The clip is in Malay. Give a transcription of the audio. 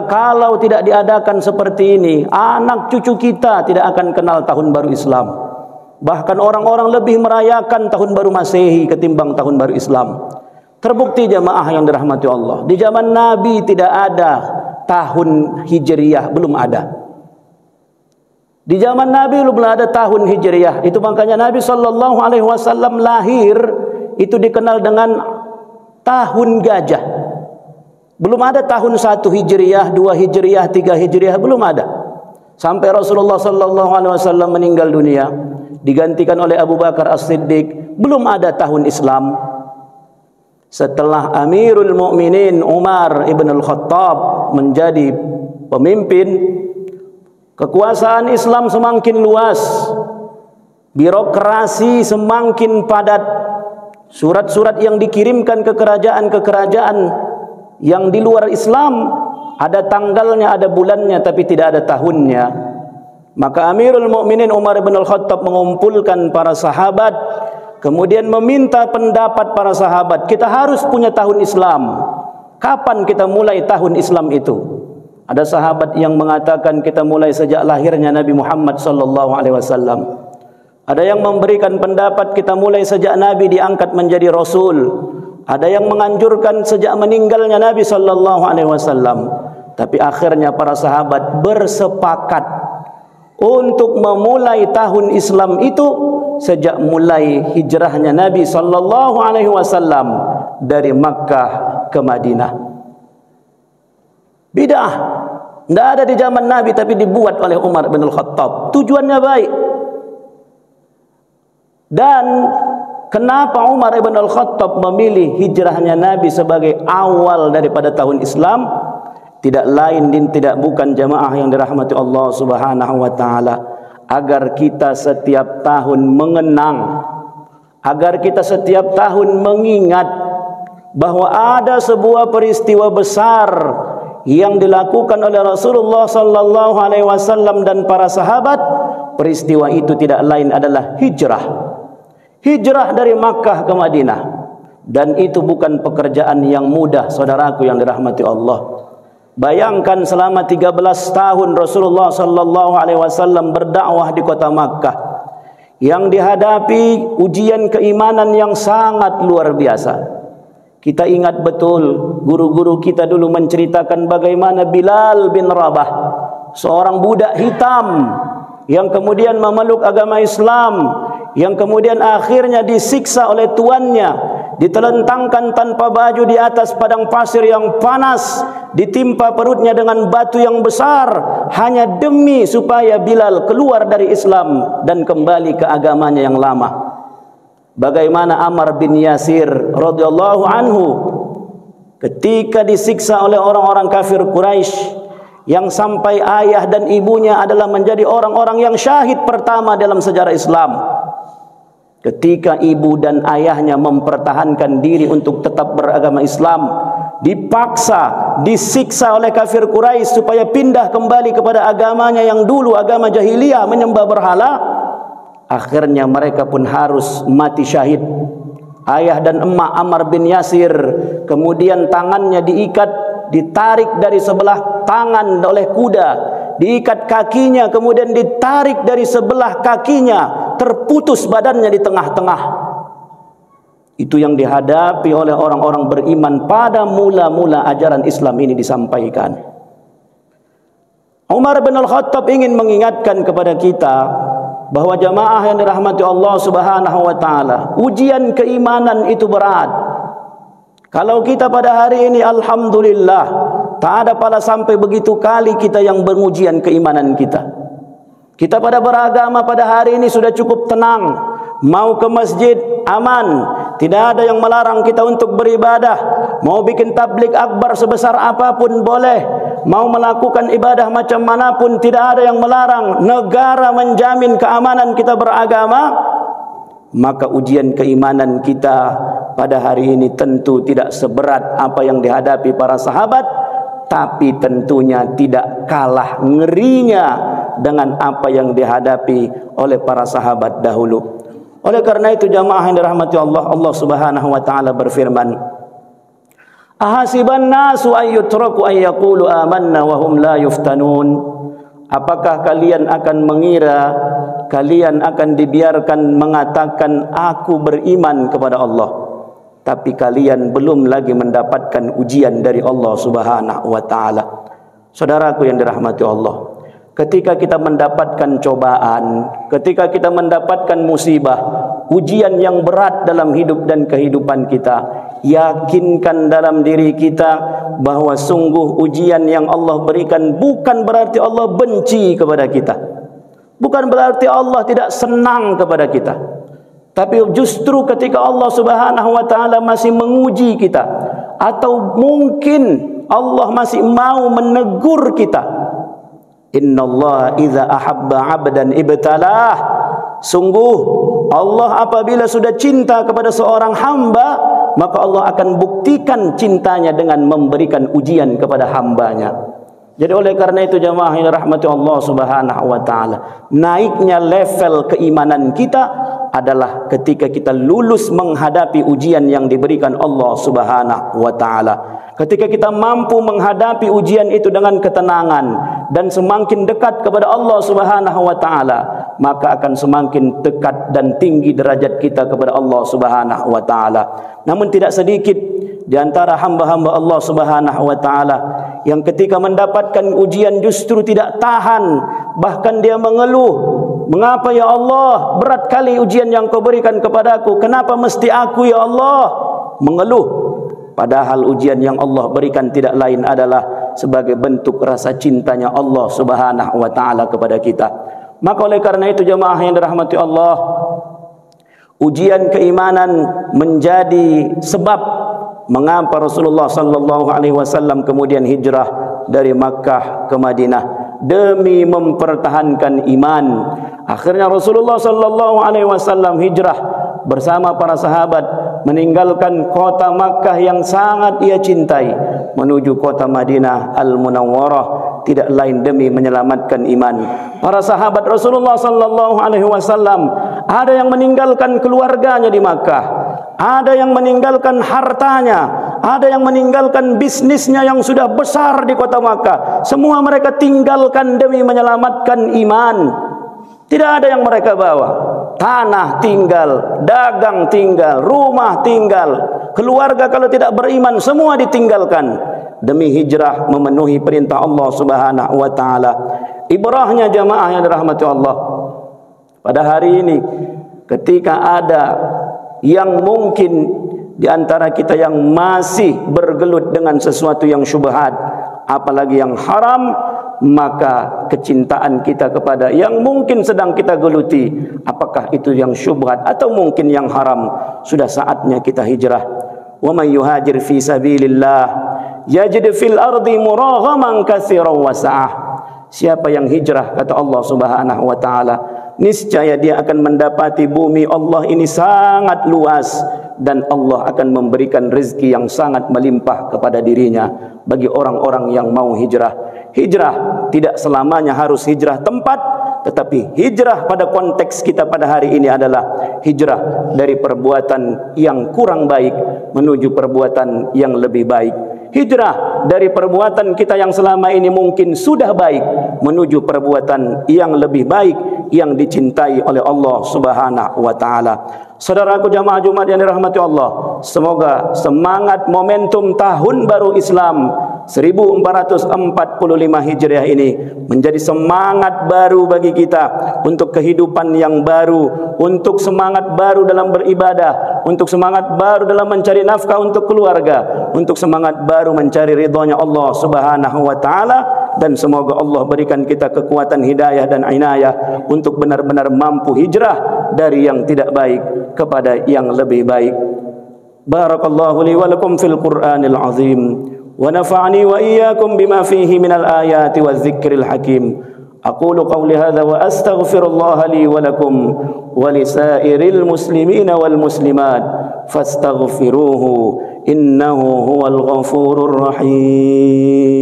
Kalau tidak diadakan seperti ini, anak cucu kita tidak akan kenal tahun baru Islam. Bahkan orang-orang lebih merayakan tahun baru Masehi ketimbang tahun baru Islam. Terbukti jamaah yang dirahmati Allah, di zaman Nabi tidak ada tahun Hijriyah, belum ada. Di zaman Nabi belum ada tahun Hijriyah. Itu makanya Nabi SAW lahir itu dikenal dengan tahun gajah. Belum ada tahun 1 Hijriyah, 2 Hijriyah, 3 Hijriyah, belum ada. Sampai Rasulullah SAW meninggal dunia, digantikan oleh Abu Bakar As-Siddiq, belum ada tahun Islam. Setelah Amirul Mukminin Umar ibn al-Khattab menjadi pemimpin, kekuasaan Islam semakin luas, birokrasi semakin padat, surat-surat yang dikirimkan ke kerajaan-kerajaan yang di luar Islam ada tanggalnya, ada bulannya, tapi tidak ada tahunnya. Maka Amirul Mukminin Umar bin Al-Khattab mengumpulkan para sahabat, kemudian meminta pendapat para sahabat, kita harus punya tahun Islam. Kapan kita mulai tahun Islam itu? Ada sahabat yang mengatakan kita mulai sejak lahirnya Nabi Muhammad SAW. Ada yang memberikan pendapat kita mulai sejak Nabi diangkat menjadi Rasul. Ada yang menganjurkan sejak meninggalnya Nabi SAW. Tapi akhirnya para sahabat bersepakat untuk memulai tahun Islam itu sejak mulai hijrahnya Nabi SAW dari Makkah ke Madinah. Bid'ah tidak ada di zaman Nabi, tapi dibuat oleh Umar bin Al-Khattab. Tujuannya baik. Dan kenapa Umar bin Al-Khattab memilih hijrahnya Nabi sebagai awal daripada tahun Islam? Tidak lain dan tidak bukan jamaah yang dirahmati Allah Subhanahu wa taala, agar kita setiap tahun mengenang, agar kita setiap tahun mengingat bahwa ada sebuah peristiwa besar yang dilakukan oleh Rasulullah sallallahu alaihi wasallam dan para sahabat. Peristiwa itu tidak lain adalah hijrah. Hijrah dari Makkah ke Madinah. Dan itu bukan pekerjaan yang mudah, saudaraku yang dirahmati Allah. Bayangkan selama 13 tahun Rasulullah sallallahu alaihi wasallam berdakwah di kota Makkah, yang dihadapi ujian keimanan yang sangat luar biasa. Kita ingat betul guru-guru kita dulu menceritakan bagaimana Bilal bin Rabah, seorang budak hitam yang kemudian memeluk agama Islam, yang kemudian akhirnya disiksa oleh tuannya, ditelentangkan tanpa baju di atas padang pasir yang panas, ditimpa perutnya dengan batu yang besar, hanya demi supaya Bilal keluar dari Islam dan kembali ke agamanya yang lama. Bagaimana Ammar bin Yasir radhiyallahu anhu ketika disiksa oleh orang-orang kafir Quraisy, yang sampai ayah dan ibunya adalah menjadi orang-orang yang syahid pertama dalam sejarah Islam. Ketika ibu dan ayahnya mempertahankan diri untuk tetap beragama Islam, dipaksa, disiksa oleh kafir Quraisy supaya pindah kembali kepada agamanya yang dulu, agama jahiliyah menyembah berhala. Akhirnya mereka pun harus mati syahid. Ayah dan emak Ammar bin Yasir kemudian tangannya diikat, ditarik dari sebelah tangan oleh kuda, diikat kakinya, kemudian ditarik dari sebelah kakinya, terputus badannya di tengah-tengah. Itu yang dihadapi oleh orang-orang beriman pada mula-mula ajaran Islam ini disampaikan. Umar bin Al-Khattab ingin mengingatkan kepada kita bahwa jamaah yang dirahmati Allah Subhanahu wa taala, ujian keimanan itu berat. Kalau kita pada hari ini alhamdulillah, tak ada pala sampai begitu kali kita yang mengujian keimanan kita. Kita pada beragama pada hari ini sudah cukup tenang, mau ke masjid aman, tidak ada yang melarang kita untuk beribadah, mau bikin tablik akbar sebesar apapun boleh, mau melakukan ibadah macam manapun tidak ada yang melarang, negara menjamin keamanan kita beragama. Maka ujian keimanan kita pada hari ini tentu tidak seberat apa yang dihadapi para sahabat, tapi tentunya tidak kalah ngerinya dengan apa yang dihadapi oleh para sahabat dahulu. Oleh karena itu jamaah yang dirahmati Allah, Allah Subhanahu wa taala berfirman, Ahasiban nasu ayyutraku ayyaqulu amanna wa hum la yuftanun. Apakah kalian akan mengira kalian akan dibiarkan mengatakan aku beriman kepada Allah, tapi kalian belum lagi mendapatkan ujian dari Allah Subhanahu wa taala. Saudaraku yang dirahmati Allah, ketika kita mendapatkan cobaan, ketika kita mendapatkan musibah, ujian yang berat dalam hidup dan kehidupan kita, yakinkan dalam diri kita bahwa sungguh ujian yang Allah berikan bukan berarti Allah benci kepada kita, bukan berarti Allah tidak senang kepada kita, tapi justru ketika Allah Subhanahu wa taala masih menguji kita, atau mungkin Allah masih mau menegur kita. Innallaha idza ahabba 'abdan ibtalah. Sungguh Allah apabila sudah cinta kepada seorang hamba, maka Allah akan buktikan cintanya dengan memberikan ujian kepada hambanya. Jadi oleh karena itu jemaah yang dirahmati Allah Subhanahu wa taala, naiknya level keimanan kita adalah ketika kita lulus menghadapi ujian yang diberikan Allah Subhanahu wa taala. Ketika kita mampu menghadapi ujian itu dengan ketenangan dan semakin dekat kepada Allah Subhanahu wa taala, maka akan semakin dekat dan tinggi derajat kita kepada Allah Subhanahu wa taala. Namun tidak sedikit di antara hamba-hamba Allah Subhanahu wa taala yang ketika mendapatkan ujian justru tidak tahan, bahkan dia mengeluh, "Mengapa ya Allah, berat kali ujian yang kau berikan kepadaku, kenapa mesti aku ya Allah?" Mengeluh. Padahal ujian yang Allah berikan tidak lain adalah sebagai bentuk rasa cintanya Allah Subhanahu wa taala kepada kita. Maka oleh karena itu jemaah yang dirahmati Allah, ujian keimanan menjadi sebab mengapa Rasulullah sallallahu alaihi wasallam kemudian hijrah dari Makkah ke Madinah demi mempertahankan iman. Akhirnya Rasulullah sallallahu alaihi wasallam hijrah bersama para sahabat, meninggalkan kota Makkah yang sangat ia cintai menuju kota Madinah Al-Munawwarah, tidak lain demi menyelamatkan iman. Para sahabat Rasulullah sallallahu alaihi wasallam, ada yang meninggalkan keluarganya di Makkah, ada yang meninggalkan hartanya, ada yang meninggalkan bisnisnya yang sudah besar di kota Makkah. Semua mereka tinggalkan demi menyelamatkan iman. Tidak ada yang mereka bawa. Tanah tinggal, dagang tinggal, rumah tinggal, keluarga kalau tidak beriman semua ditinggalkan demi hijrah memenuhi perintah Allah Subhanahu wa taala. Ibrahnya jamaah yang dirahmati Allah, pada hari ini ketika ada yang mungkin di antara kita yang masih bergelut dengan sesuatu yang syubhat, apalagi yang haram, maka kecintaan kita kepada yang mungkin sedang kita geluti, apakah itu yang syubhat atau mungkin yang haram, sudah saatnya kita hijrah. Wa may yuhajir fi sabilillah yajid fil ardi muraghaman katsiran wa sa'ah. Siapa yang hijrah, kata Allah Subhanahu wa taala, niscaya dia akan mendapati bumi Allah ini sangat luas dan Allah akan memberikan rezeki yang sangat melimpah kepada dirinya bagi orang-orang yang mau hijrah. Hijrah tidak selamanya harus hijrah tempat, tetapi hijrah pada konteks kita pada hari ini adalah hijrah dari perbuatan yang kurang baik menuju perbuatan yang lebih baik. Hijrah dari perbuatan kita yang selama ini mungkin sudah baik menuju perbuatan yang lebih baik yang dicintai oleh Allah Subhanahu wa taala. Saudaraku jamaah Jumat yang dirahmati Allah, semoga semangat momentum tahun baru Islam 1445 Hijriah ini menjadi semangat baru bagi kita untuk kehidupan yang baru, untuk semangat baru dalam beribadah, untuk semangat baru dalam mencari nafkah untuk keluarga, untuk semangat baru mencari ridhonya Allah Subhanahu wa taala. Dan semoga Allah berikan kita kekuatan hidayah dan inayah untuk benar-benar mampu hijrah dari yang tidak baik kepada yang lebih baik. Barakallahu li wa lakum fil Qur'anil azim wa nafa'ani wa iyyakum bima fihi minal ayati wadh-dhikril hakim. Aqulu qawli hadha wa astaghfirullaha li wa lakum wa lisairil muslimina wal muslimat fastaghfiruhu innahu huwal ghafurur rahim.